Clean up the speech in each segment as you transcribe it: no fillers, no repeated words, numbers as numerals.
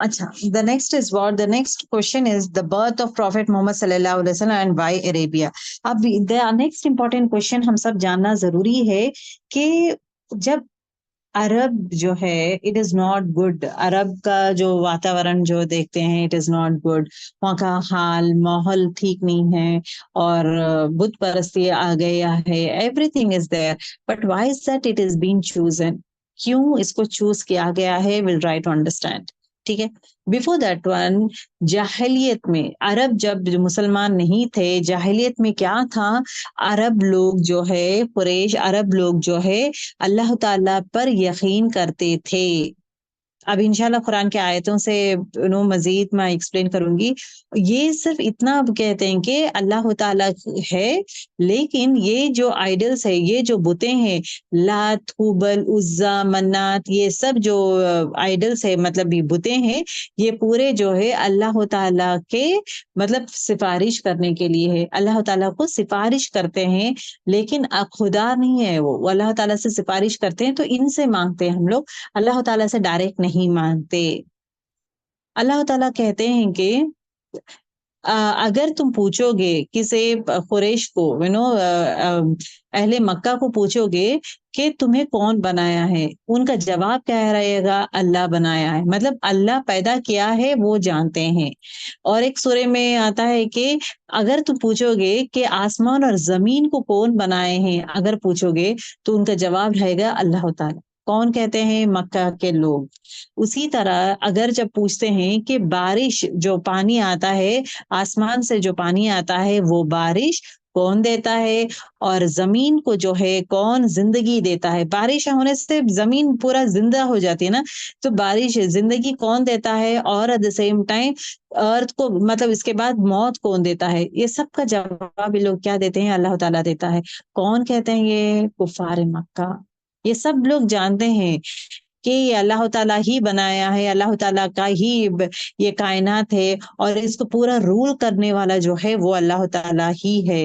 अच्छा, the next is what? The next question is the birth of Prophet Muhammad sallallahu alaihi wasallam and why Arabia. अब the next important question हम सब जानना जरूरी है कि जब अरब जो है इट इज नॉट गुड, अरब का जो वातावरण जो देखते हैं इट इज नॉट गुड, वहाँ का हाल माहौल ठीक नहीं है और बुत परस्ती आ गया है, everything is there, but why is that it is been chosen? क्यों इसको चूज किया गया है? Will try to understand. ठीक है, बिफोर दैट वन, जाहिलियत में अरब जब जो मुसलमान नहीं थे, जाहिलियत में क्या था? अरब लोग जो है, कुरैश अरब लोग जो है अल्लाह ताला पर यकीन करते थे। अब इंशाल्लाह कुरान के आयतों से मजीद मैं एक्सप्लेन करूंगी। ये सिर्फ इतना अब कहते हैं कि अल्लाह ताला है, लेकिन ये जो आइडल्स है, ये जो बुतें हैं, लात हुबल उज्जा मन्नात, ये सब जो आइडल्स है मतलब ये बुतें हैं, ये पूरे जो है अल्लाह ताला के मतलब सिफारिश करने के लिए है, अल्लाह ताला को सिफारिश करते हैं, लेकिन खुदा नहीं है वो अल्लाह ताला से सिफारिश करते हैं तो इनसे मांगते हैं हम लोग, अल्लाह ताला से डायरेक्ट नहीं मांगते। अल्लाह ताला कहते हैं कि अगर तुम पूछोगे किसे कुरैश को अहले मक्का को पूछोगे कि तुम्हें कौन बनाया है, उनका जवाब क्या रहेगा? अल्लाह बनाया है, मतलब अल्लाह पैदा किया है वो जानते हैं। और एक सूरे में आता है कि अगर तुम पूछोगे कि आसमान और जमीन को कौन बनाए हैं, अगर पूछोगे तो उनका जवाब रहेगा अल्लाह ताला। कौन कहते हैं? मक्का के लोग। उसी तरह अगर जब पूछते हैं कि बारिश जो पानी आता है, आसमान से जो पानी आता है वो बारिश कौन देता है, और जमीन को जो है कौन जिंदगी देता है, बारिश होने से जमीन पूरा जिंदा हो जाती है ना, तो बारिश जिंदगी कौन देता है, और एट द सेम टाइम अर्थ को मतलब इसके बाद मौत कौन देता है, ये सब का जवाब ये लोग क्या देते हैं? अल्लाह ताला देता है। कौन कहते हैं? ये कुफार मक्का। ये सब लोग जानते हैं कि ये अल्लाह ताला ही बनाया है, अल्लाह ताला का ही ये कायनात है, और इसको पूरा रूल करने वाला जो है वो अल्लाह ताला ही है।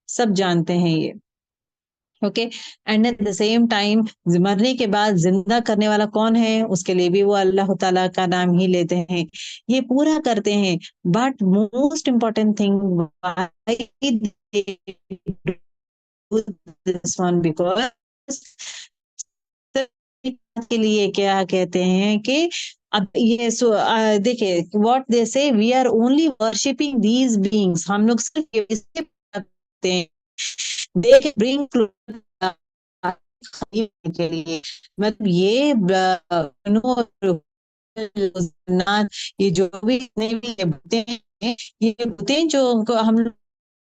सब जानते हैं ये। Okay, and at the same time मरने के बाद जिंदा करने वाला कौन है, उसके लिए भी वो अल्लाह ताला का नाम ही लेते हैं। ये पूरा करते हैं, but most important thing this one, because के लिए क्या कहते हैं कि अब ये देखिए what they say, we are only worshipping these beings, हम लोग सिर्फ इसके करते हैं, दे ब्रिंग के लिए, मतलब ये ये जो भी इतने भी ये बुतें हैं, ये बुतें जो हम लोग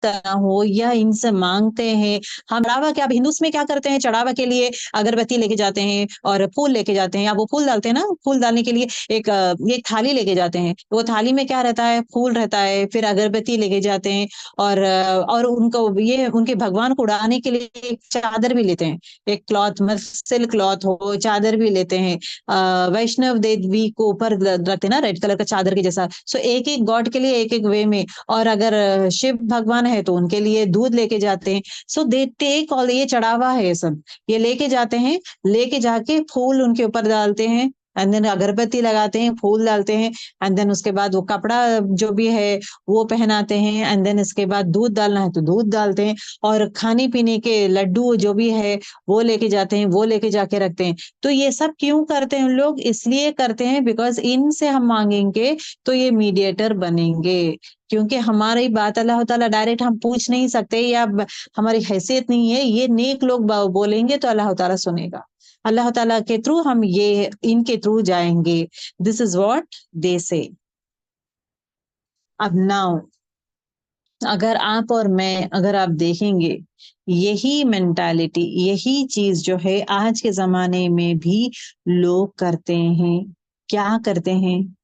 करना हो या इनसे मांगते हैं। हम चढ़ावा क्या, अब हिंदुस्तान में क्या करते हैं? चढ़ावा के लिए अगरबत्ती लेके जाते हैं और फूल लेके जाते हैं, या वो फूल डालते हैं ना, फूल डालने के लिए एक थाली लेके जाते हैं, तो वो थाली में क्या रहता है? फूल रहता है, फिर अगरबत्ती लेके जाते हैं, और उनको ये उनके भगवान को उड़ाने के लिए एक चादर भी लेते हैं, एक क्लॉथ मतलब सिल्क क्लॉथ हो, चादर भी लेते हैं। वैष्णव देवी को ऊपर रखते हैं ना, रेड कलर का चादर के जैसा। सो एक एक गॉड के लिए एक एक वे में, और अगर शिव भगवान है तो उनके लिए दूध लेके जाते हैं। सो दे टेक ऑल, ये चढ़ावा है, ये सब ये लेके जाते हैं, लेके जाके फूल उनके ऊपर डालते हैं, एंड देन अगरबत्ती लगाते हैं, फूल डालते हैं, एंड देन उसके बाद वो कपड़ा जो भी है वो पहनाते हैं, एंड देन इसके बाद दूध डालना है तो दूध डालते हैं, और खाने पीने के लड्डू जो भी है वो लेके जाते हैं, वो लेके जाके रखते हैं। तो ये सब क्यों करते हैं लोग? इसलिए करते हैं बिकॉज इनसे हम मांगेंगे तो ये मीडिएटर बनेंगे, क्योंकि हमारी बात अल्लाह ताला डायरेक्ट हम पूछ नहीं सकते, या हमारी हैसियत नहीं है, ये नेक लोग बोलेंगे तो अल्लाह ताला सुनेगा, अल्लाह ताला के थ्रू हम ये इनके थ्रू जाएंगे। दिस इज व्हाट दे से। अब नाउ अगर आप और मैं, अगर आप देखेंगे, यही मेंटालिटी, यही चीज जो है आज के जमाने में भी लोग करते हैं। क्या करते हैं?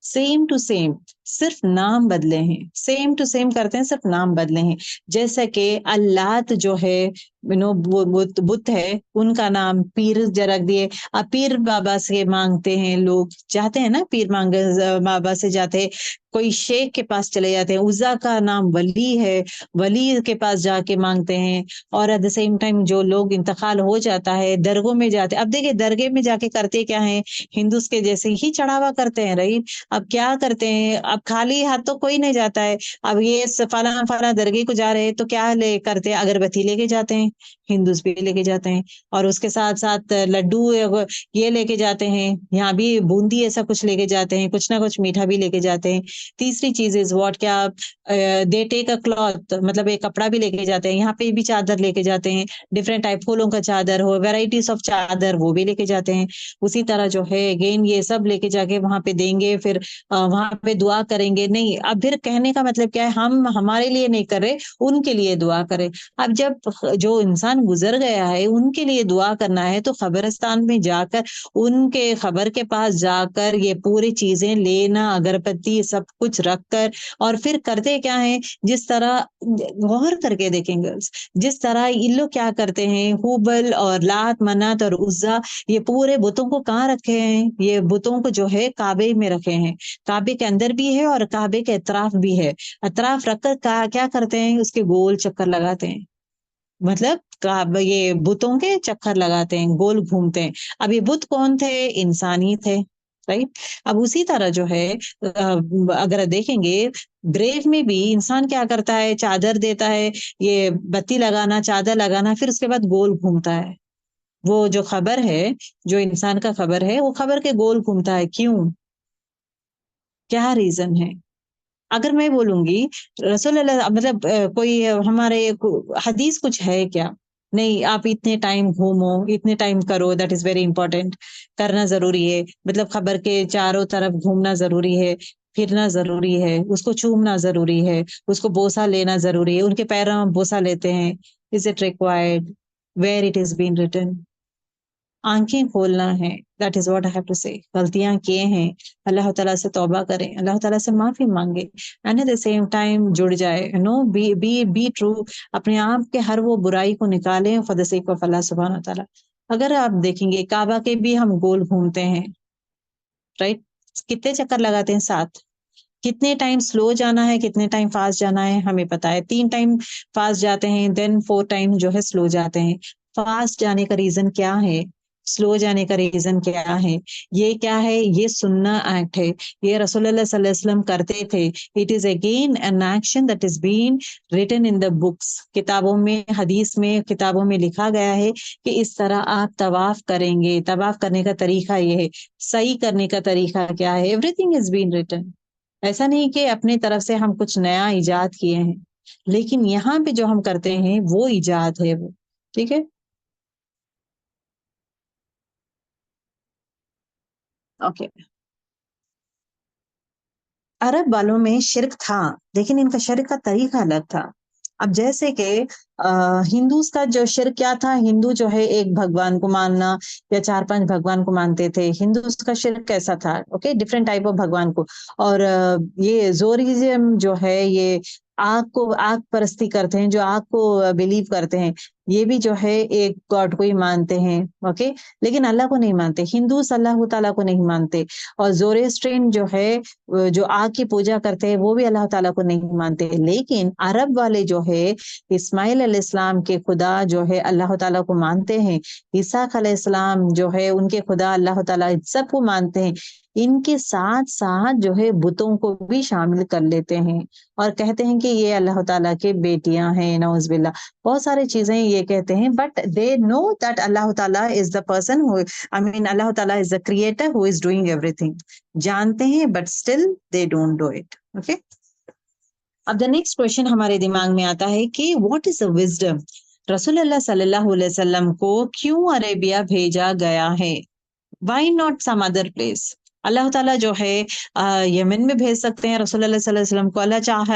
सेम टू सेम, सिर्फ नाम बदले हैं, सेम टू सेम करते हैं, सिर्फ नाम बदले हैं। जैसे कि अल्लात जो है बुत है, उनका नाम पीर रख दिए। अब पीर बाबा से मांगते हैं, लोग जाते हैं ना, पीर मांग बाबा से जाते हैं, कोई शेख के पास चले जाते हैं। उज़्ज़ा का नाम वली है, वली के पास जाके मांगते हैं। और एट द सेम टाइम जो लोग इंतकाल हो जाता है, दरगों में जाते हैं। अब देखिए दरगे में जाके करते क्या है, हिंदुस के जैसे ही चढ़ावा करते हैं, राइट। अब क्या करते हैं, अब खाली हाथ तो कोई नहीं जाता है। अब ये फला फला दरगे को जा रहे हैं तो क्या ले करते हैं, अगरबत्ती लेके जाते हैं, हिंदुस भी लेके जाते हैं। और उसके साथ साथ लड्डू ये लेके जाते हैं, यहाँ भी बूंदी ऐसा कुछ लेके जाते हैं, कुछ ना कुछ मीठा भी लेके जाते हैं। तीसरी चीज इज व्हाट, क्या दे टेक अ क्लॉथ, मतलब एक कपड़ा भी लेके जाते हैं। यहाँ पे भी चादर लेके जाते हैं, डिफरेंट टाइप फूलों का चादर हो, वेराइटीज ऑफ चादर, वो भी लेके जाते हैं। उसी तरह जो है अगेन ये सब लेके जाके वहां पे देंगे, फिर वहां पे दुआ करेंगे। नहीं, अब फिर कहने का मतलब क्या है, हम हमारे लिए नहीं कर रहे, उनके लिए दुआ करें। अब जब जो इंसान गुजर गया है उनके लिए दुआ करना है तो कब्रिस्तान में जाकर, उनके खबर के पास जाकर ये पूरी चीजें लेना, अगरबत्ती सब कुछ रखकर, और फिर करते क्या है, जिस तरह, गौर करके देखेंगे, जिस तरह ये लोग क्या करते हैं, हुबल और लात मनात और उज्जा, ये पूरे बुतों को कहाँ रखे हैं, ये बुतों को जो है काबे में रखे हैं। काबे के अंदर भी है और काबे के अतराफ भी है। अतराफ रखकर क्या करते हैं, उसके गोल चक्कर लगाते हैं, मतलब ये बुतों के चक्कर लगाते हैं, गोल घूमते हैं। अब ये बुत कौन थे, इंसानी थे, राइट। अब उसी तरह जो है अगर देखेंगे, ग्रेव में भी इंसान क्या करता है, चादर देता है, ये बत्ती लगाना, चादर लगाना, फिर उसके बाद गोल घूमता है। वो जो खबर है, जो इंसान का खबर है, वो खबर के गोल घूमता है, क्यों, क्या रीजन है। अगर मैं बोलूंगी रसूल अल्लाह, मतलब कोई हमारे हदीस कुछ है क्या, नहीं, आप इतने टाइम घूमो, इतने टाइम करो, दैट इज वेरी इंपॉर्टेंट, करना जरूरी है, मतलब खबर के चारों तरफ घूमना जरूरी है, फिरना जरूरी है, उसको चूमना जरूरी है, उसको बोसा लेना जरूरी है, उनके पैरों में बोसा लेते हैं। Is it required, where it is been written. आंखें खोलना है, that is what I have to say. गलतियां किए हैं, अल्लाह ताला से तौबा करें, अल्लाह ताला से माफी मांगे, and at the same time जुड़ जाए, बी ट्रू, अपने आप के हर वो बुराई को निकालें फॉर द सेक ऑफ अल्लाह सुब्हान व तआला। अगर आप देखेंगे काबा के भी हम गोल घूमते हैं, राइट, कितने चक्कर लगाते हैं, 7। कितने टाइम स्लो जाना है, कितने टाइम फास्ट जाना है, हमें पता है। 3 टाइम फास्ट जाते हैं, देन 4 टाइम जो है स्लो जाते हैं। फास्ट जाने का रीजन क्या है, स्लो जाने का रीजन क्या है, ये क्या है, ये सुन्ना एक्ट है, ये रसूलुल्लाह सल्लल्लाहु अलैहि वसल्लम करते थे। It is again an action that is been written in the books, किताबों में, हदीस में, किताबों में लिखा गया है कि इस तरह आप तवाफ करेंगे। तवाफ करने का तरीका ये है, सही करने का तरीका क्या है, एवरीथिंग इज बीन रिटन। ऐसा नहीं कि अपनी तरफ से हम कुछ नया इजाद किए हैं, लेकिन यहाँ पे जो हम करते हैं वो इजाद है वो, ठीक है। ओके, अरब वालों में शिर्क था, लेकिन इनका शिर्क का तरीका अलग था। अब जैसे कि हिंदूज का जो शिर्क क्या था, हिंदू जो है एक भगवान को मानना या 4-5 भगवान को मानते थे। हिंदूज का शिर्क कैसा था, ओके, डिफरेंट टाइप ऑफ भगवान को। और ये जोरिज्म जो है, ये आग को, आग परस्ती करते हैं, जो आग को बिलीव करते हैं, ये भी जो है एक गॉड को ही मानते हैं, ओके। लेकिन अल्लाह को नहीं मानते, हिंदू अल्लाह ताला को नहीं मानते। और जोरेस्ट्रियन जो है, जो आग की पूजा करते हैं, वो भी अल्लाह ताला को नहीं मानते। लेकिन अरब वाले जो है, इस्माइल अलैहिस्सलाम के खुदा जो है अल्लाह ताला को मानते हैं। इसहाक अलैहिस्सलाम जो है उनके खुदा अल्लाह ताला, इन सबको मानते हैं। इनके साथ साथ जो है बुतों को भी शामिल कर लेते हैं और कहते हैं कि ये अल्लाह ताला के बेटियां हैं, नौज़ बिल्ला, बहुत सारी चीजें ये कहते हैं। But they know that Allah Ta'ala is the person who, I mean Allah Ta'ala is the creator who is doing everything. जानते हैं but still they don't do it, okay. अब द नेक्स्ट क्वेश्चन हमारे दिमाग में आता है कि व्हाट इज द विजडम, रसूलुल्लाह सल्लल्लाहु अलैहि वसल्लम को क्यों अरेबिया भेजा गया है, why not some other place. Allah Ta'ala जो है यमन में भेज सकते हैं रसूलुल्लाह सल्लल्लाहु अलैहि वसल्लम को,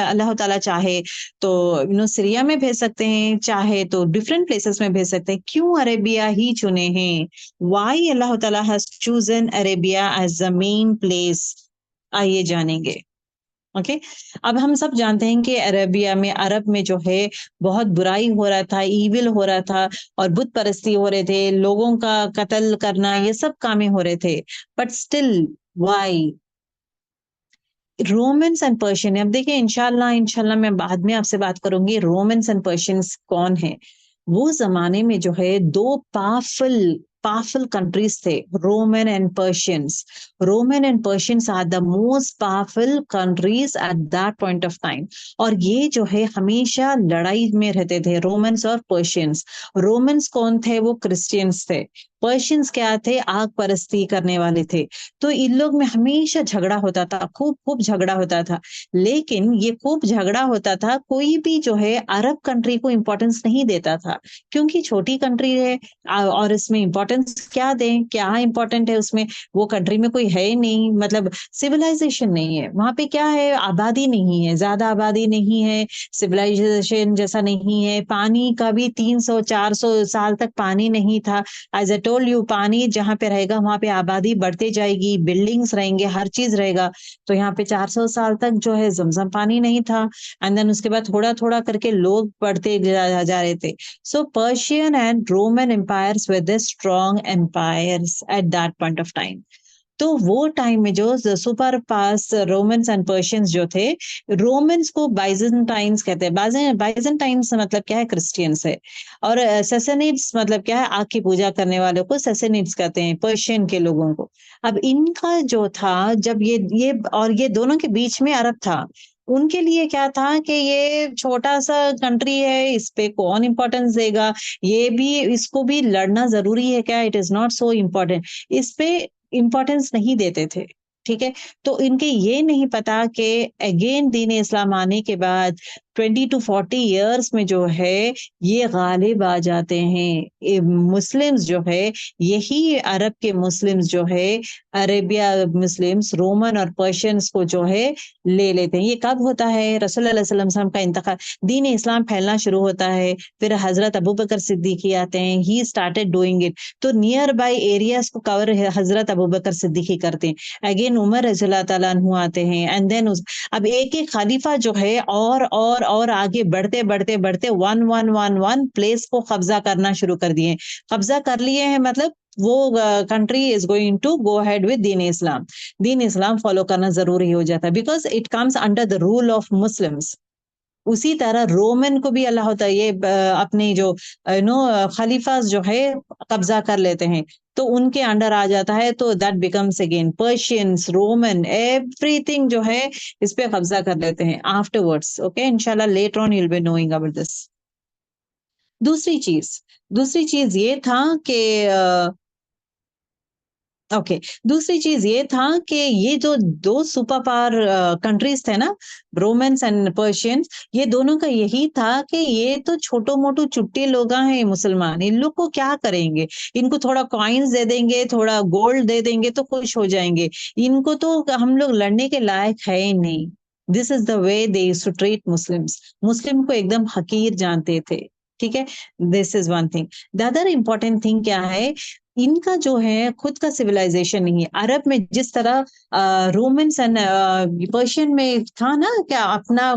अल्लाह ताला चाहे तो सीरिया में भेज सकते हैं, चाहे तो डिफरेंट प्लेसेस में भेज सकते हैं, क्यों अरेबिया ही चुने हैं, व्हाई अल्लाह ताला has chosen Arabia as the main place, आइए जानेंगे। ओके। अब हम सब जानते हैं कि अरेबिया में, अरब में जो है बहुत बुराई हो रहा था, ईविल हो रहा था, और बुत परस्ती हो रहे थे, लोगों का कत्ल करना, ये सब कामें हो रहे थे। But still why Romans and Persian, अब देखिए इंशाल्लाह इंशाल्लाह मैं बाद में आपसे बात करूंगी रोमन्स एंड पर्शियंस कौन है। वो जमाने में जो है दो पावरफुल पावरफुल कंट्रीज थे, Roman and Persians. Roman and Persians are the most powerful countries at that point of time. और ये जो है हमेशा लड़ाई में रहते थे, रोमन्स और पर्शियंस। रोमन्स कौन थे? वो क्रिश्चियंस थे। पर्शियंस क्या थे? आग परस्ती करने वाले थे। तो इन लोग में हमेशा झगड़ा होता था, खूब खूब झगड़ा होता था। लेकिन ये खूब झगड़ा होता था, कोई भी जो है अरब कंट्री को इंपॉर्टेंस नहीं देता था, क्योंकि छोटी कंट्री है। और इसमें इंपॉर्टेंस क्या दें? क्या इंपॉर्टेंट है उसमें? वो कंट्री में कोई है ही नहीं, मतलब सिविलाइजेशन नहीं है वहां पे। क्या है? आबादी नहीं है, ज्यादा आबादी नहीं है, सिविलाइजेशन जैसा नहीं है। पानी का भी 300-400 साल तक पानी नहीं था। एज ए टोल्ड यू, पानी जहां पे रहेगा वहां पे आबादी बढ़ते जाएगी, बिल्डिंग्स रहेंगे, हर चीज रहेगा। तो यहाँ पे 400 साल तक जो है जमजम पानी नहीं था। एंड देन उसके बाद थोड़ा थोड़ा करके लोग बढ़ते जा रहे थे। So Persian and Roman empires were the strong empires at that point of time. तो वो टाइम में जो superpower Romans and Persians जो थे, रोमन्स को बाइजेंटाइंस कहते हैं। बाइजेंटाइंस मतलब क्या है? क्रिश्चियंस है। और सेसेनिड्स मतलब क्या है? आग की पूजा करने वालों को सेसेनिड्स कहते हैं, पर्शियन के लोगों को। अब इनका जो था, जब ये और ये दोनों के बीच में अरब था, उनके लिए क्या था कि ये छोटा सा कंट्री है, इस पे कौन इंपॉर्टेंस देगा? ये भी, इसको भी लड़ना जरूरी है क्या? It is not so important. इस पे इंपॉर्टेंस नहीं देते थे। ठीक है। तो इनके ये नहीं पता कि अगेन दीन इस्लाम आने के बाद 20 to 40 years में जो है ये गालिब आ जाते हैं। मुस्लिम्स जो है, यही अरब के मुस्लिम्स जो है, अरेबिया मुस्लिम्स, रोमन और पर्शियंस को जो है ले लेते हैं। ये कब होता है? रसूल सल्लल्लाहु अलैहि वसल्लम का इंतकाल, दीन इस्लाम फैलना शुरू होता है, फिर हजरत अबू बकर सिद्दीकी आते हैं, ही स्टार्टेड डूइंग इट। तो नियर बाय एरियाज को कवर हजरत अबू बकर सिद्दीकी करते हैं। अगेन उमर रज़ियल्लाहु ताला अन्हु आते हैं, एंड देन अब एक एक खलीफा जो है और आगे बढ़ते बढ़ते बढ़ते one one one one place को कब्जा करना शुरू कर दिए। कब्जा कर लिए हैं मतलब वो country is going to go head with दीन इस्लाम। दीन इस्लाम फॉलो करना जरूरी हो जाता है, because it comes under the rule of Muslims. उसी तरह रोमन को भी अल्लाह होता है, ये अपने जो नो खलीफास जो है कब्जा कर लेते हैं, तो उनके अंडर आ जाता है। तो that becomes again Persians, Roman, everything जो है इस पे कब्जा कर लेते हैं आफ्टरवर्ड्स। ओके, इंशाल्लाह later on you will be knowing about this. दूसरी चीज दूसरी चीज ये था कि ओके, दूसरी चीज ये था कि ये जो दो सुपर पावर कंट्रीज थे ना, रोमन्स एंड पर्शियंस, ये दोनों का यही था कि ये तो छोटो मोटो चुट्टे लोग हैं मुसलमान, इन लोग को क्या करेंगे? इनको थोड़ा कॉइन्स दे देंगे, थोड़ा गोल्ड दे देंगे तो खुश हो जाएंगे। इनको तो हम लोग लड़ने के लायक है ही नहीं। This is the way they used to treat Muslims. Muslim को एकदम हकीर जानते थे। ठीक है, this is one thing. The other important thing क्या है, इनका जो है खुद का सिविलाइजेशन नहीं है। अरब में जिस तरह रोमन्स एंड पर्शियन में था ना, क्या अपना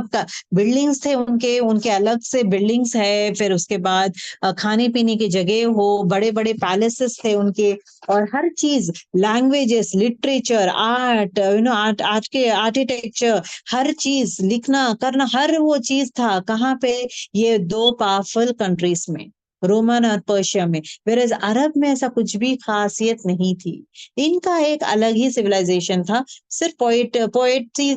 बिल्डिंग्स थे, उनके उनके अलग से बिल्डिंग्स है, फिर उसके बाद खाने पीने की जगह हो, बड़े बड़े पैलेसेस थे उनके, और हर चीज, languages, literature, art, art, art के आर्किटेक्चर, हर चीज, लिखना करना, हर वो चीज था कहाँ पे? ये दो पावरफुल कंट्रीज में, रोमन और पर्शिया में। वेरएज अरब में ऐसा कुछ भी खासियत नहीं थी। इनका एक अलग ही सिविलाइजेशन था। सिर्फ पोएट्री,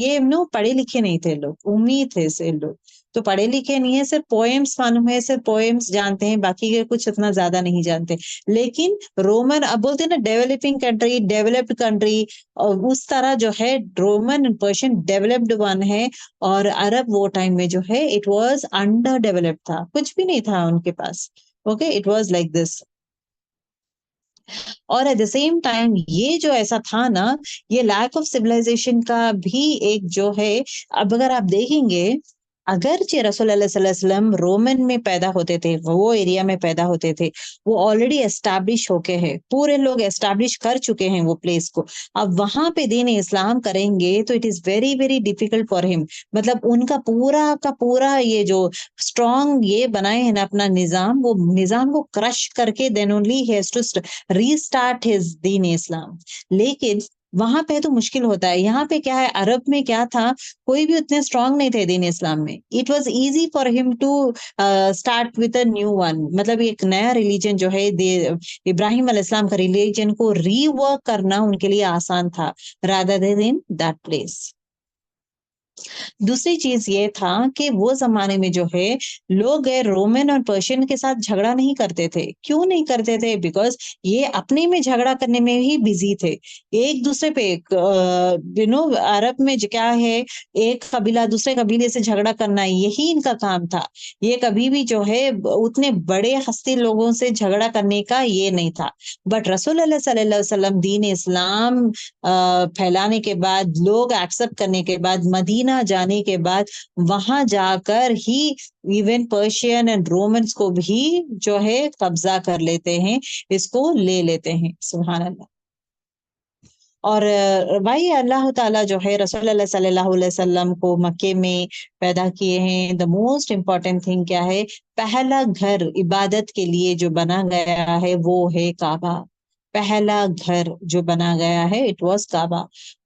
ये नो पढ़े लिखे नहीं थे लोग, उम्मीद थे से लोग। तो पढ़े लिखे नहीं है, सिर्फ पोएम्स मालूम है, सिर्फ पोएम्स जानते हैं, बाकी के कुछ इतना ज्यादा नहीं जानते। लेकिन रोमन, अब बोलते हैं ना डेवलपिंग कंट्री, डेवलप्ड कंट्री, और उस तरह जो है Roman and Persian developed one है। और अरब वो टाइम में जो है इट वाज अंडर डेवलप्ड था, कुछ भी नहीं था उनके पास। Okay, it was like this. और एट द सेम टाइम ये जो ऐसा था ना, ये लैक ऑफ सिविलाइजेशन का भी एक जो है, अब अगर आप देखेंगे अगरचे रसूल अल्लाह सल्लल्लाहु अलैहि वसल्लम रोमन में पैदा होते थे, वो एरिया में पैदा होते थे, वो ऑलरेडी एस्टैब्लिश होके है, पूरे लोग एस्टैब्लिश कर चुके हैं वो प्लेस को। अब वहां पे दीन इस्लाम करेंगे तो it is very very difficult for him. मतलब उनका पूरा का पूरा ये जो स्ट्रॉन्ग ये बनाए हैं ना अपना निजाम, वो निजाम को क्रश करके देन ओनली ही हैज टू रीस्टार्ट हिज दीन इस्लाम। लेकिन वहां पे तो मुश्किल होता है। यहाँ पे क्या है, अरब में क्या था, कोई भी उतने स्ट्रांग नहीं थे दीन इस्लाम में। It was easy for him to start with a new one. मतलब एक नया रिलीजन जो है इब्राहिम अलैहिस्सलाम का रिलीजन को रीवर्क करना उनके लिए आसान था, rather then in that place. दूसरी चीज ये था कि वो जमाने में जो है लोग रोमन और पर्शियन के साथ झगड़ा नहीं करते थे। क्यों नहीं करते थे? बिकॉज ये अपने में झगड़ा करने में ही बिजी थे, एक दूसरे पे। अरब में क्या है, एक कबीला दूसरे कबीले से झगड़ा करना, यही इनका काम था। ये कभी भी जो है उतने बड़े हस्ती लोगों से झगड़ा करने का ये नहीं था। बट रसूल अल्लाह सल्लल्लाहु अलैहि वसल्लम दीन इस्लाम फैलाने के बाद, लोग एक्सेप्ट करने के बाद, मदीना जाने के बाद, वहां जाकर ही इवन पर्शियन एंड रोमन्स को भी जो है कब्जा कर लेते हैं, इसको ले लेते हैं। सुभान अल्लाह। और भाई अल्लाह ताला जो है रसूल अल्लाह सल्लल्लाहु अलैहि वसल्लम को मक्के में पैदा किए हैं। द मोस्ट इम्पोर्टेंट थिंग क्या है, पहला घर इबादत के लिए जो बना गया है वो है काबा। पहला घर जो बना गया है इट वाज काबा।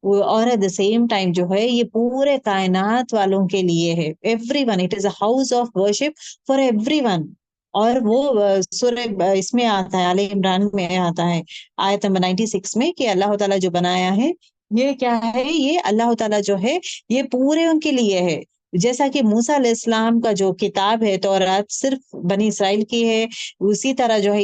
और एट द सेम टाइम जो है ये पूरे कायनात वालों के लिए है, everyone. It is a house of worship for everyone. और वो सूरह इसमें आता है, आले इमरान में आता है आयत नंबर 96 में, कि अल्लाह ताला जो बनाया है ये क्या है, ये अल्लाह ताला जो है ये पूरे उनके लिए है। जैसा कि मूसा अलैहिस्सलाम का जो किताब है तौरात सिर्फ बनी इसराइल की है, उसी तरह जो है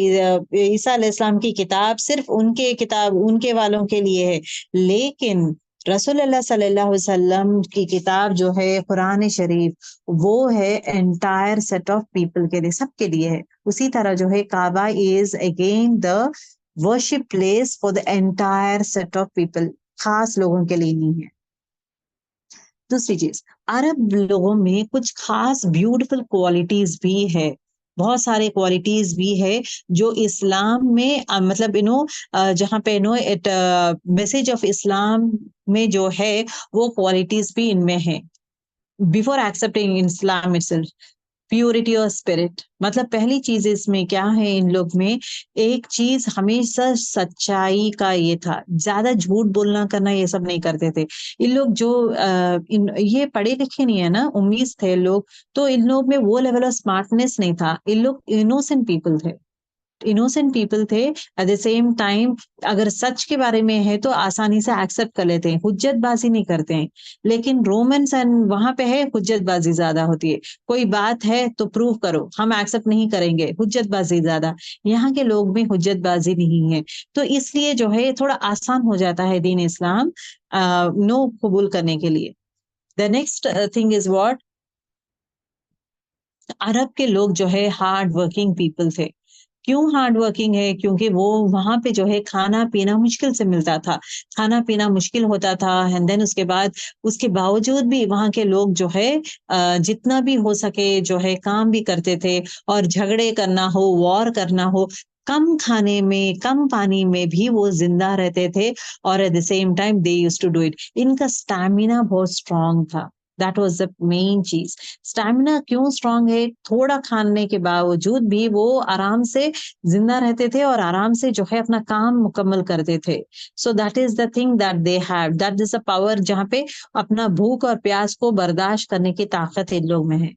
ईसा अलैहिस्सलाम की किताब सिर्फ उनके किताब उनके वालों के लिए है। लेकिन रसूल अल्लाह सल्लल्लाहु अलैहि वसल्लम की किताब जो है कुरान शरीफ, वो है एंटायर सेट ऑफ पीपल के लिए, सबके लिए है। उसी तरह जो है Kaaba is again the worship place for the entire set of people, खास लोगों के लिए नहीं है। दूसरी चीज, अरब लोगों में कुछ खास ब्यूटीफुल क्वालिटीज भी है, बहुत सारे क्वालिटीज भी है जो इस्लाम में मतलब जहाँ पे इट मैसेज ऑफ इस्लाम में जो है वो क्वालिटीज भी इनमें है। बिफोर एक्सेप्टिंग इस्लाम इटसेल्फ, प्योरिटी और स्पिरिट। मतलब पहली चीज इसमें क्या है, इन लोग में एक चीज हमेशा सच्चाई का ये था, ज्यादा झूठ बोलना करना ये सब नहीं करते थे। इन लोग जो ये पढ़े लिखे नहीं है ना, उम्मीद थे लोग, तो इन लोग में वो लेवल ऑफ स्मार्टनेस नहीं था। इन लोग इनोसेंट पीपल थे, इनोसेंट पीपल थे। एट द सेम टाइम अगर सच के बारे में है तो आसानी से एक्सेप्ट कर लेते हैं, हुज्जतबाजी नहीं करते हैं। लेकिन रोमन्स एंड वहां पे है हुज्जतबाजी ज्यादा होती है, कोई बात है तो प्रूव करो, हम एक्सेप्ट नहीं करेंगे, हुज्जतबाजी ज्यादा। यहाँ के लोग में हुज्जतबाजी नहीं है, तो इसलिए जो है थोड़ा आसान हो जाता है दीन इस्लाम नो कबूल करने के लिए। The next thing is what, Arab के लोग जो है हार्ड वर्किंग पीपल थे। क्यों हार्ड वर्किंग है? क्योंकि वो वहां पे जो है खाना पीना मुश्किल से मिलता था, खाना पीना मुश्किल होता था। एंड देन उसके बाद उसके बावजूद भी वहां के लोग जो है जितना भी हो सके जो है काम भी करते थे। और झगड़े करना हो, वॉर करना हो, कम खाने में कम पानी में भी वो जिंदा रहते थे। और at the same time they used to do it. इनका स्टैमिना बहुत स्ट्रांग था, दैट वाज द मेन चीज। स्टैमिना क्यों स्ट्रांग है? थोड़ा खाने के बावजूद भी वो आराम से जिंदा रहते थे और आराम से जो है अपना काम मुकम्मल करते थे। सो that is the thing that they have, that is a power जहाँ पे अपना भूख और प्यास को बर्दाश्त करने की ताकत इन लोग में है।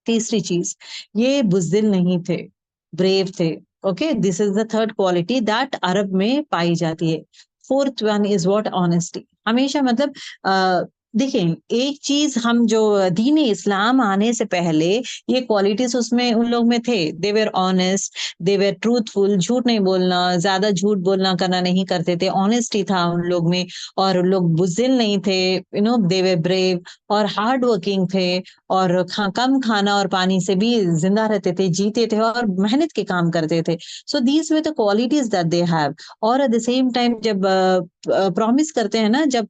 तीसरी चीज, ये बुज़दिल नहीं थे, ब्रेव थे। Okay, this is the third quality that Arab में पाई जाती है। Fourth one is what, honesty. हमेशा मतलब देखें, एक चीज हम जो दीन इस्लाम आने से पहले ये क्वालिटीज उसमें उन लोग में थे। They were honest, they were truthful, झूठ नहीं बोलना, ज्यादा झूठ बोलना करना नहीं करते थे, ऑनेस्टी था उन लोग में। और उन लोग बुज़दिल नहीं थे, दे वेर ब्रेव और हार्ड वर्किंग थे। और कम खाना और पानी से भी जिंदा रहते थे, जीते थे और मेहनत के काम करते थे। So these way the qualities that they have. और एट द सेम टाइम जब प्रॉमिस करते हैं ना, जब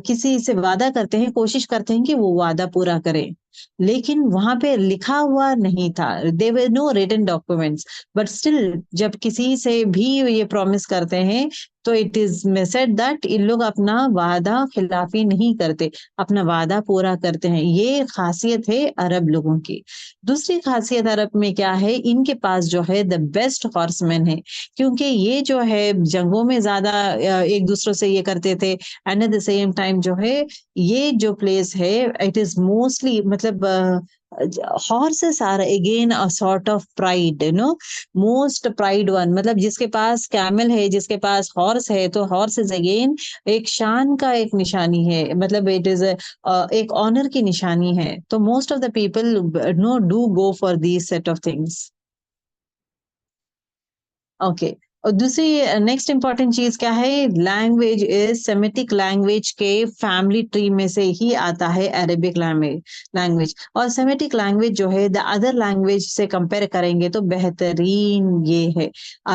किसी से वादा करते हैं, कोशिश करते हैं कि वो वादा पूरा करें। लेकिन वहां पे लिखा हुआ नहीं था, there were no written documents, but still जब किसी से भी ये प्रॉमिस करते हैं तो इट इज सेड दैट इन लोग अपना वादा खिलाफी नहीं करते, अपना वादा पूरा करते हैं। ये खासियत है अरब लोगों की। दूसरी खासियत अरब में क्या है, इनके पास जो है द बेस्ट हॉर्समैन है, क्योंकि ये जो है जंगों में ज्यादा एक दूसरों से ये करते थे, and at the same time जो है ये जो प्लेस है इट इज मोस्टली मतलब horses are again a sort of pride, you know, most pride one, मतलब जिसके पास कैमल है, जिसके पास हॉर्स है, तो हॉर्स इज अगेन एक शान का एक निशानी है, मतलब इट इज एक ऑनर की निशानी है। तो most of the people know do go for these set of things. Okay. और दूसरी नेक्स्ट इंपॉर्टेंट चीज क्या है, लैंग्वेज इज सेमेटिक लैंग्वेज के फैमिली ट्री में से ही आता है अरेबिक लैंग्वेज। और सेमेटिक लैंग्वेज जो है द अदर लैंग्वेज से कंपेयर करेंगे तो बेहतरीन ये है।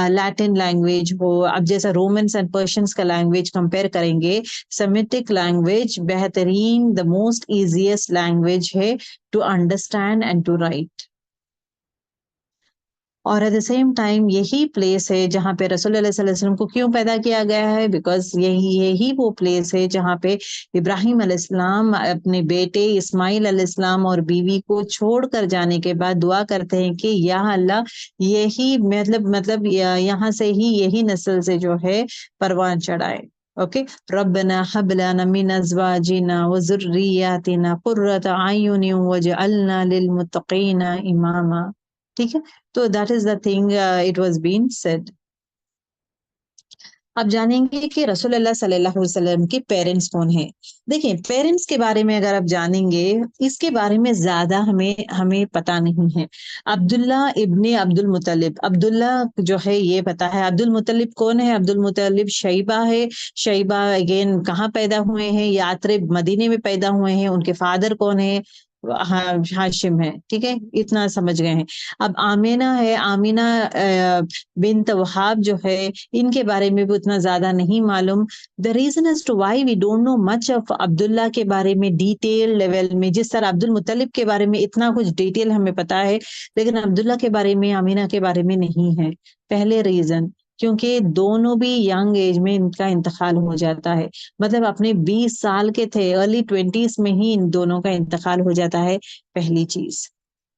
लैटिन लैंग्वेज हो, अब जैसा रोमन्स एंड पर्शियंस का लैंग्वेज कंपेयर करेंगे, सेमेटिक लैंग्वेज बेहतरीन, द मोस्ट इजिएस्ट लैंग्वेज है to understand and to write. और एट द सेम टाइम यही प्लेस है जहाँ पे रसूल अल्लाह सल्लल्लाहु अलैहि वसल्लम को क्यों पैदा किया गया है, बिकॉज यही यही वो प्लेस है जहाँ पे इब्राहिम अलैहिस्सलाम अपने बेटे इस्माइल अलैहिस्सलाम और बीवी को छोड़कर जाने के बाद दुआ करते हैं कि या अल्लाह, यही मतलब यहाँ से ही यही नस्ल से जो है परवान चढ़ाए। ओके। रब्बना हब लना मिन अज़वाजिना व ज़ुर्रिय्यातिना कुर्रत अयुन वजअलना लिलमुत्तक़ीना इमामा। ठीक है। तो that is the thing it was been said. अब जानेंगे कि रसूल अल्लाह सल्लल्लाहु अलैहि वसल्लम के पेरेंट्स कौन हैं। देखिए, पेरेंट्स के बारे में अगर आप जानेंगे, इसके बारे में ज्यादा हमें हमें पता नहीं है। अब्दुल्ला इब्ने अब्दुल मुत्तलिब, अब्दुल्ला जो है ये पता है। अब्दुल मुत्तलिब कौन है? अब्दुल मुत्तलिब शैबा है। शैबा अगेन कहाँ पैदा हुए हैं? यात्रिब मदीने में पैदा हुए हैं। उनके फादर कौन है? हाँ, हाशिम है। ठीक है, इतना समझ गए हैं। अब आमीना है, आमीना बिन वहाब जो है, इनके बारे में भी उतना ज्यादा नहीं मालूम। The reason as to why we don't know much of Abdullah के बारे में डिटेल लेवल में, जिस तरह अब्दुल मुत्तलिब के बारे में इतना कुछ डिटेल हमें पता है, लेकिन अब्दुल्ला के बारे में, आमीना के बारे में नहीं है। पहले रीजन, क्योंकि दोनों भी यंग एज में इनका इंतकाल हो जाता है, मतलब अपने 20 साल के थे, अर्ली 20s में ही इन दोनों का इंतकाल हो जाता है। पहली चीज,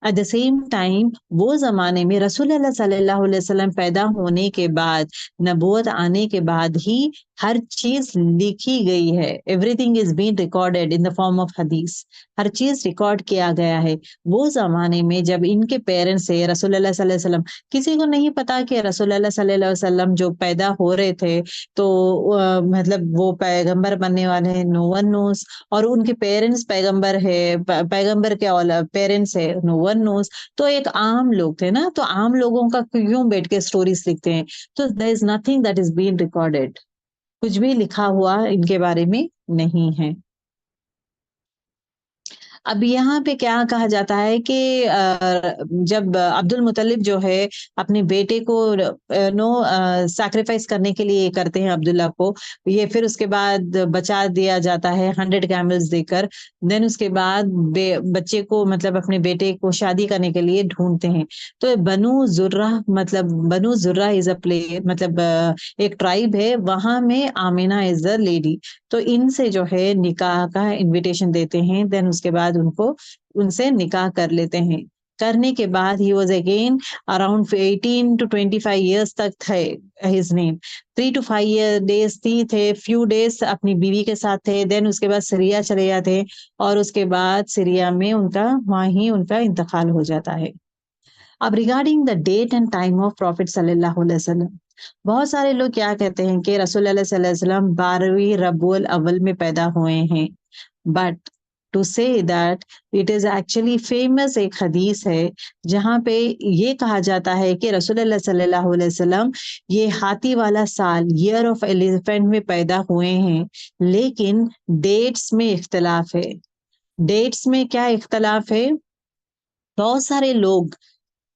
एट द सेम टाइम वो जमाने में रसूल अल्लाह सल्लल्लाहु अलैहि वसल्लम पैदा होने के बाद, नबूवत आने के बाद ही हर चीज लिखी गई है। Everything is been recorded in the form of हदीस। हर चीज रिकॉर्ड किया गया है। वो जमाने में जब इनके पेरेंट्स है रसूल अल्लाह सल्लल्लाहु अलैहि वसल्लम, किसी को नहीं पता कि रसूल अल्लाह सल्लल्लाहु अलैहि वसल्लम जो पैदा हो रहे थे तो मतलब वो पैगंबर बनने वाले हैं, नो वन नोस। और उनके पेरेंट्स पैगंबर है, पैगंबर के पेरेंट्स है, नो वन नोस। तो एक आम लोग थे ना, तो आम लोगों का क्यों बैठ के स्टोरीज लिखते हैं? तो there is nothing that is been recorded, कुछ भी लिखा हुआ इनके बारे में नहीं है। अब यहाँ पे क्या कहा जाता है कि जब अब्दुल मुत्तलिब जो है अपने बेटे को नो सैक्रिफाइस करने के लिए करते हैं अब्दुल्ला को, ये फिर उसके बाद बचा दिया जाता है 100 कैमल्स देकर। देन उसके बाद बच्चे को मतलब अपने बेटे को शादी करने के लिए ढूंढते हैं। तो बनु जुर्रा, मतलब बनु जुर्रा इज अ प्ले, मतलब एक ट्राइब है, वहां में आमिना इज द लेडी। तो इनसे जो है निकाह का इनविटेशन देते हैं, देन उसके बाद उनको उनसे निकाह कर लेते हैं। करने के बाद he was again around 18 to 25 years तक थे हिज नेम। 3 to 5 डेज थी थे, फ्यू डेज अपनी बीवी के साथ थे। देन उसके बाद सीरिया चले जाते हैं, और उसके बाद सीरिया में उनका वहां ही उनका इंतकाल हो जाता है। अब regarding the date and time of prophet सल्लल्लाहु अलैहि वसल्लम, बहुत सारे लोग क्या कहते हैं कि रसूल अल्लाह सल्लल्लाहु अलैहि वसल्लम 12वीं रबुल अव्वल में पैदा हुए हैं, but to say that it is actually famous एक हदीस है जहां पे ये कहा जाता है कि रसूल अल्लाह सल्लल्लाहु अलैहि वसल्लम ये हाथी वाला साल, ईयर ऑफ एलिफेंट में पैदा हुए हैं। लेकिन डेट्स में इख्तलाफ है। डेट्स में क्या इख्तलाफ है? बहुत सारे लोग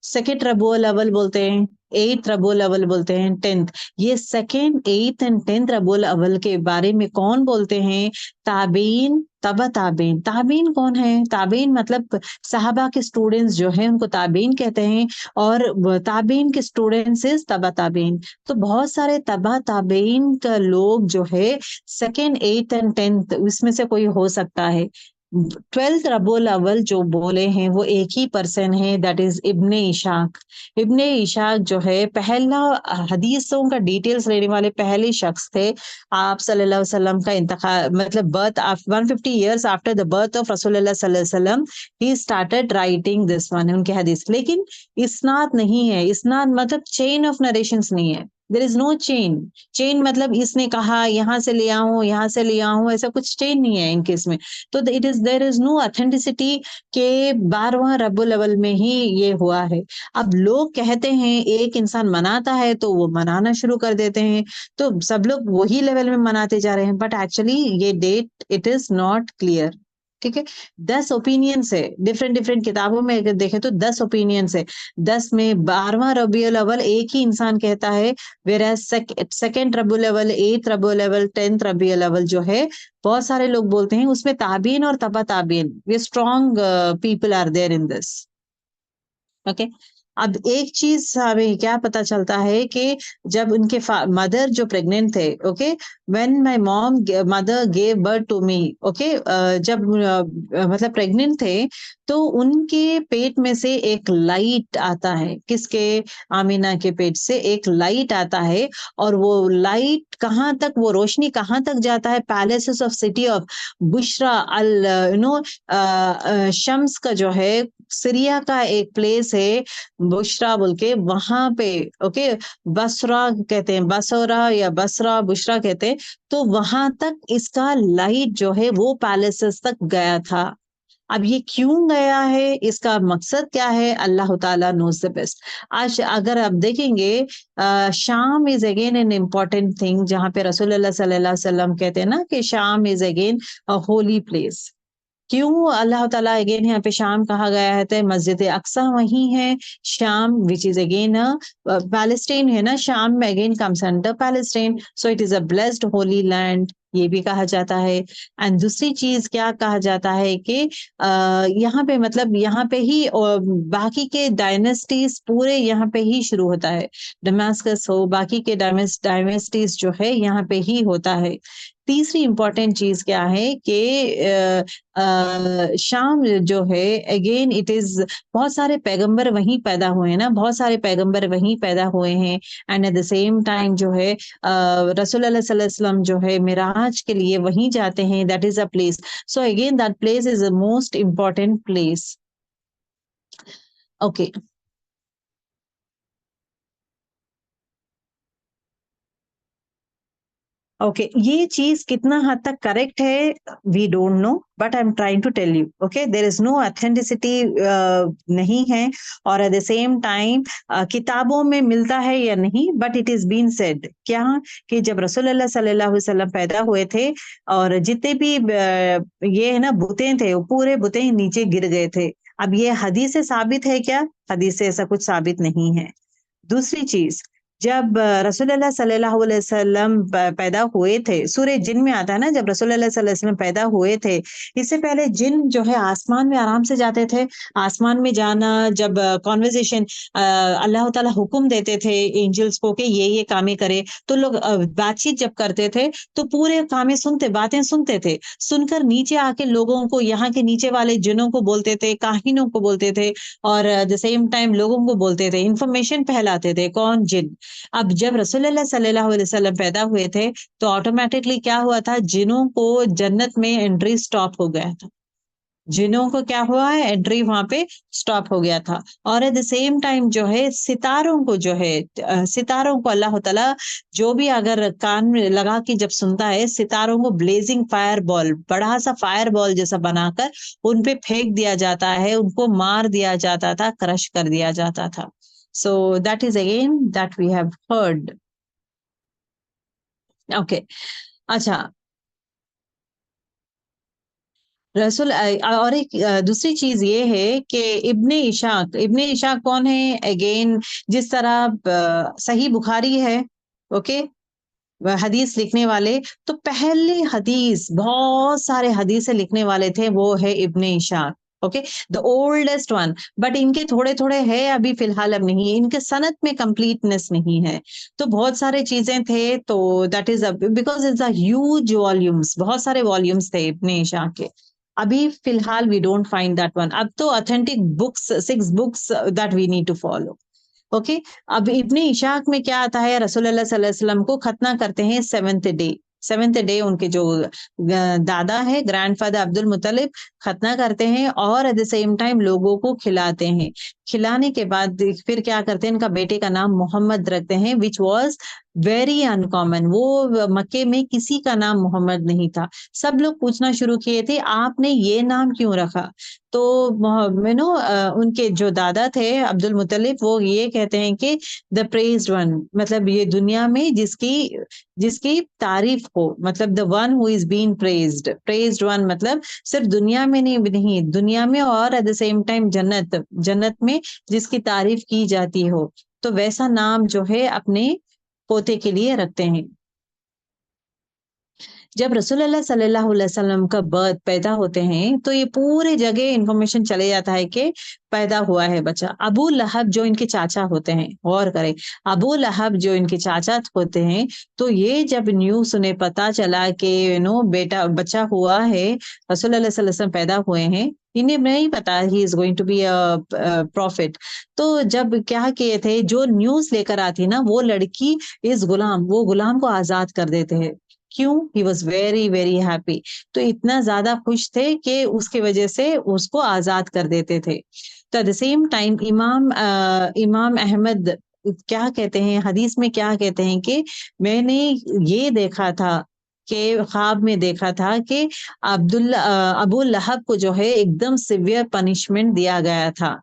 सेकेंड रबुअल अव्वल बोलते हैं, 8th रबुल अव्वल बोलते हैं, 10th। ये 2nd, 8th एंड 10th रबुल अव्वल के बारे में कौन बोलते हैं? ताबीन, तबा ताबीन। ताबीन कौन है? ताबीन मतलब सहाबा के स्टूडेंट्स जो हैं उनको ताबीन कहते हैं, और ताबीन के स्टूडेंट्स इज तबा ताबीन। तो बहुत सारे तबा ताबीन का लोग जो है 2nd, 8th एंड 10th इसमें से कोई हो सकता है। 12th रबुल अव्वल जो बोले हैं वो एक ही पर्सन है, दैट इज इब्ने इशाक। इब्ने इशाक जो है पहला हदीसों का डिटेल्स लेने वाले पहले शख्स थे। आप सल्लल्लाहु अलैहि वसल्लम का इंतकाल मतलब birth 150 years after the birth of रसूलुल्लाह सल्लल्लाहु अलैहि वसल्लम he started writing this one, उनके हदीस। लेकिन इसनाद नहीं है, इसनाद मतलब चेन ऑफ नरेशंस नहीं है, there is no chain. Chain मतलब इसने कहा यहाँ से लिया हूँ, यहाँ से लिया हूँ, ऐसा कुछ चेन नहीं है इनके इसमें। तो it is there is no authenticity के 12वां रबुल अव्वल में ही ये हुआ है। अब लोग कहते हैं एक इंसान मनाता है तो वो मनाना शुरू कर देते हैं, तो सब लोग वही लेवल में मनाते जा रहे हैं, बट एक्चुअली ये date it is not clear. ठीक है, 10 ओपिनियंस है, डिफरेंट डिफरेंट किताबों में अगर देखें तो 10 ओपिनियंस है। 10 में 12वां रबीउल अव्वल एक ही इंसान कहता है, वेयर सेकेंड रबीउल अव्वल, 8th रबीउल अव्वल, 10th रबीउल अव्वल जो है बहुत सारे लोग बोलते हैं उसमें ताबीन और तबा ताबीन, वे strong people are there in this. Okay, अब एक चीज हमें क्या पता चलता है कि जब उनके मदर जो प्रेग्नेंट थे, okay, when my mom mother gave birth to me, okay, जब मतलब प्रेग्नेंट थे तो उनके पेट में से एक लाइट आता है। किसके? आमीना के पेट से एक लाइट आता है, और वो लाइट कहाँ तक, वो रोशनी कहाँ तक जाता है? Palaces of city of Bushra al Shams का जो है, सीरिया का एक प्लेस है बुशरा बोल के, वहां पे, ओके, बसरा कहते हैं, बसरा या बसरा बुशरा कहते हैं। तो वहां तक इसका लाइट जो है वो पैलेसेस तक गया था। अब ये क्यों गया है, इसका मकसद क्या है, अल्लाह ताला नोज द बेस्ट। आज अगर आप देखेंगे शाम is again an important thing, जहां पे रसूलुल्लाह सल्लल्लाहु अलैहि वसल्लम कहते हैं ना कि शाम is again a holy place. क्यों अल्लाह ताला अगेन यहाँ पे शाम कहा गया है? तो मस्जिद अक्सा वही है, शाम विच इज अगेन पैलेस्टाइन है ना, शाम में again comes under Palestine, so it is a blessed Holi land, ये भी कहा जाता है। एंड दूसरी चीज क्या कहा जाता है कि यहाँ पे मतलब यहाँ पे ही बाकी के डायनेस्टीज पूरे यहाँ पे ही शुरू होता है। डमास्कस हो, बाकी के डायनेस्टीज जो है यहाँ पे ही होता है। तीसरी इंपॉर्टेंट चीज क्या है कि शाम जो है अगेन इट इज, बहुत सारे पैगंबर वहीं पैदा हुए हैं ना, बहुत सारे पैगंबर वहीं पैदा हुए हैं। And at the same time जो है रसूलुल्लाह सल्लल्लाहु अलैहि वसल्लम जो है मिराज के लिए वहीं जाते हैं, that is a place. So again that place is the most important place. Okay, okay, ये चीज कितना हद तक करेक्ट है we don't know, but I am trying to tell you, okay, there is no authenticity नहीं है। और at the same time किताबों में मिलता है या नहीं, but it is been said क्या, कि जब रसूलुल्लाह सल्लल्लाहु अलैहि वसल्लम पैदा हुए थे और जितने भी ये है ना बुतें थे, वो पूरे बुतें नीचे गिर गए थे। अब ये हदीस से साबित है क्या? हदीस से ऐसा कुछ साबित नहीं है। दूसरी चीज, जब रसूलुल्लाह सल्लल्लाहु अलैहि वसल्लम पैदा हुए थे, सूरह जिन में आता है ना, जब रसूलुल्लाह सल्लल्लाहु अलैहि वसल्लम पैदा हुए थे, इससे पहले जिन जो है आसमान में आराम से जाते थे। आसमान में जाना, जब कॉन्वर्जेशन अल्लाह ताला हुक्म देते थे एंजल्स को कि ये कामें करे, तो लोग बातचीत जब करते थे तो पूरे कामें सुनते, बातें सुनते थे। सुनकर नीचे आके लोगों को, यहाँ के नीचे वाले जिनों को बोलते थे, काहिनों को बोलते थे, और द सेम टाइम लोगों को बोलते थे, इंफॉर्मेशन फैलाते थे। कौन? जिन। अब जब रसूलुल्लाह सल्लल्लाहु अलैहि वसल्लम पैदा हुए थे तो ऑटोमेटिकली क्या हुआ था, जिनों को जन्नत में एंट्री स्टॉप हो गया था। जिनों को क्या हुआ है, एंट्री वहां पे स्टॉप हो गया था। और एट द सेम टाइम जो है सितारों को जो है, सितारों को अल्लाह ताला जो भी अगर कान में लगा के जब सुनता है, सितारों को ब्लेजिंग फायर बॉल, बड़ा सा फायर बॉल जैसा बनाकर उन पे फेंक दिया जाता है, उनको मार दिया जाता था, क्रश कर दिया जाता था। So that is again that we have heard. Okay, अच्छा, रसूल और एक दूसरी चीज ये है कि इब्ने इशाक कौन है अगेन? जिस तरह सही बुखारी है, ओके, हदीस लिखने वाले, तो पहले हदीस बहुत सारे हदीसें लिखने वाले थे वो है Ibn Ishaq, okay, the oldest one. But इनके थोड़े थोड़े है अभी फिलहाल, अब नहीं है, इनके सनद में कंप्लीटनेस नहीं है। तो बहुत सारे चीजें थे, तो that is because it's a huge volumes, बहुत सारे वॉल्यूम्स थे इब्ने इशाक के। अभी फिलहाल we don't find that one. अब तो authentic books, 6 books that we need to follow, okay. अब इब्ने इशाक में क्या आता है, रसूलुल्लाह सल्लल्लाहु अलैहि वसल्लम को खतना करते हैं सेवेंथ डे उनके जो दादा है, ग्रैंडफादर अब्दुल मुत्तलिब, खतना करते हैं और एट द सेम टाइम लोगों को खिलाते हैं। खिलाने के बाद फिर क्या करते हैं, इनका बेटे का नाम मोहम्मद रखते हैं, विच वॉज वेरी अनकॉमन। वो मक्के में किसी का नाम मोहम्मद नहीं था। सब लोग पूछना शुरू किए थे आपने ये नाम क्यों रखा? तो उनके जो दादा थे अब्दुल मुत्तलिब, वो ये कहते हैं कि द प्रेज्ड वन, मतलब ये दुनिया में जिसकी जिसकी तारीफ हो, मतलब the one who is been praised one, मतलब सिर्फ दुनिया में नहीं, दुनिया में और एट द सेम टाइम जन्नत में जिसकी तारीफ की जाती हो, तो वैसा नाम जो है अपने पोते के लिए रखते हैं। जब रसूलुल्लाह सल्लल्लाहु अलैहि वसल्लम का बर्थ, पैदा होते हैं, तो ये पूरे जगह इंफॉर्मेशन चले जाता है कि पैदा हुआ है बच्चा। अबू लहब जो इनके चाचा होते हैं, गौर करें, अबू लहब जो इनके चाचा होते हैं, तो ये जब न्यूज सुने, पता चला कि बेटा बच्चा हुआ है, रसूलुल्लाह सल्लल्लाहु अलैहि वसल्लम पैदा हुए हैं, इन्हें नहीं पता he is going to be a prophet. तो जब क्या किए थे, जो न्यूज लेकर आती ना वो लड़की, इस गुलाम, वो गुलाम को आजाद कर देते हैं। क्यों? He was very very happy. तो इतना ज्यादा खुश थे कि उसके वजह से उसको आजाद कर देते थे। तो एट द सेम टाइम इमाम अहमद क्या कहते हैं, हदीस में क्या कहते हैं कि मैंने ये देखा था, कि ख्वाब में देखा था कि अबू लहब को जो है एकदम सिवियर पनिशमेंट दिया गया था।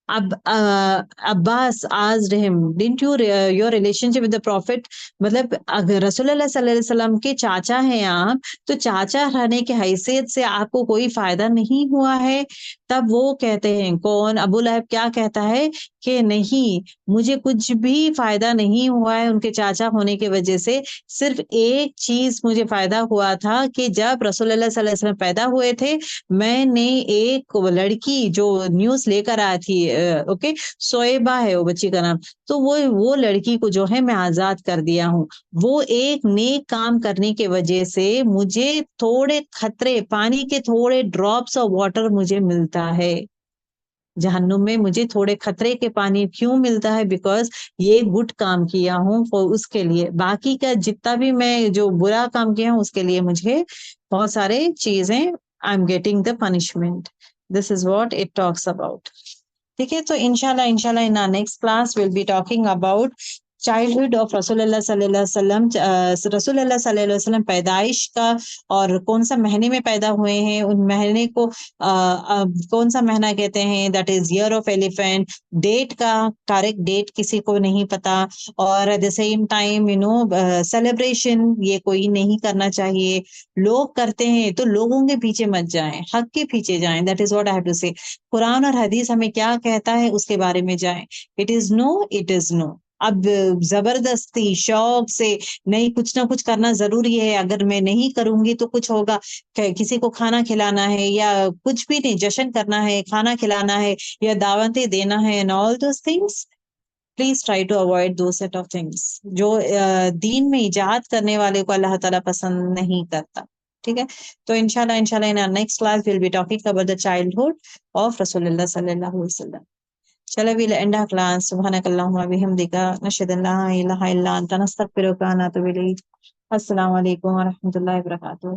अब Abbas asked him, didn't your relationship with the prophet, मतलब अगर रसूलुल्लाह सल्लल्लाहु अलैहि वसल्लम के चाचा हैं आप, तो चाचा रहने की हैसियत से आपको कोई फायदा नहीं हुआ है? तब वो कहते हैं, कौन, अबू लहब क्या कहता है कि नहीं, मुझे कुछ भी फायदा नहीं हुआ है उनके चाचा होने की वजह से। सिर्फ एक चीज मुझे फायदा हुआ था कि जब रसूलुल्लाह सल्लल्लाहु अलैहि वसल्लम पैदा हुए थे, मैंने एक लड़की जो न्यूज लेकर आई थी, ओके, सोएबा है वो बच्ची का नाम, तो वो लड़की को जो है मैं आजाद कर दिया हूँ। वो एक नेक काम करने के वजह से मुझे थोड़े खतरे, पानी के थोड़े ड्रॉप्स ऑफ वाटर मुझे मिलता है जहन्नुम में। मुझे थोड़े खतरे के पानी क्यों मिलता है? बिकॉज ये गुड काम किया हूँ, उसके लिए। बाकी का जितना भी मैं जो बुरा काम किया हूँ उसके लिए मुझे बहुत सारे चीजें, I am getting the punishment. This is what it talks about. ठीक है, तो इंशाल्लाह इंशाल्लाह in our next class will be talking about childhood of रसूलुल्लाह सल्लल्लाहु अलैहि वसल्लम, रसूलुल्लाह सल्लल्लाहु अलैहि वसल्लम पैदाइश का, और कौन सा महीने में पैदा हुए हैं, उन महीने को कौन सा महीना कहते हैं, that is year of elephant. Date का करेक्ट डेट किसी को नहीं पता, और at the same time celebration ये कोई नहीं करना चाहिए। लोग करते हैं तो लोगों के पीछे मत जाएं, हक के पीछे जाएं, that is what I have to say. कुरान और हदीस हमें क्या कहता है उसके बारे में जाएं। It is no, it is no. अब जबरदस्ती शौक से नहीं, कुछ ना कुछ करना जरूरी है, अगर मैं नहीं करूंगी तो कुछ होगा, किसी को खाना खिलाना है या कुछ भी नहीं, जश्न करना है, खाना खिलाना है या दावतें देना है, and all those things, please try to avoid दो सेट ऑफ थिंग्स जो दीन में इजाद करने वाले को अल्लाह ताला पसंद नहीं करता। ठीक है, तो इंशाल्लाह इंशाल्लाह in next class will be talking about the childhood of रसूलुल्लाह सल्लल्लाहु अलैहि वसल्लम। चलो, we'll end our class. Subhanakallahumma bihamdika nashhadu an la ilaha illa anta nastaghfiruka wa natubu ilayk. Assalamu alaikum wa rahmatullahi wa barakatuh.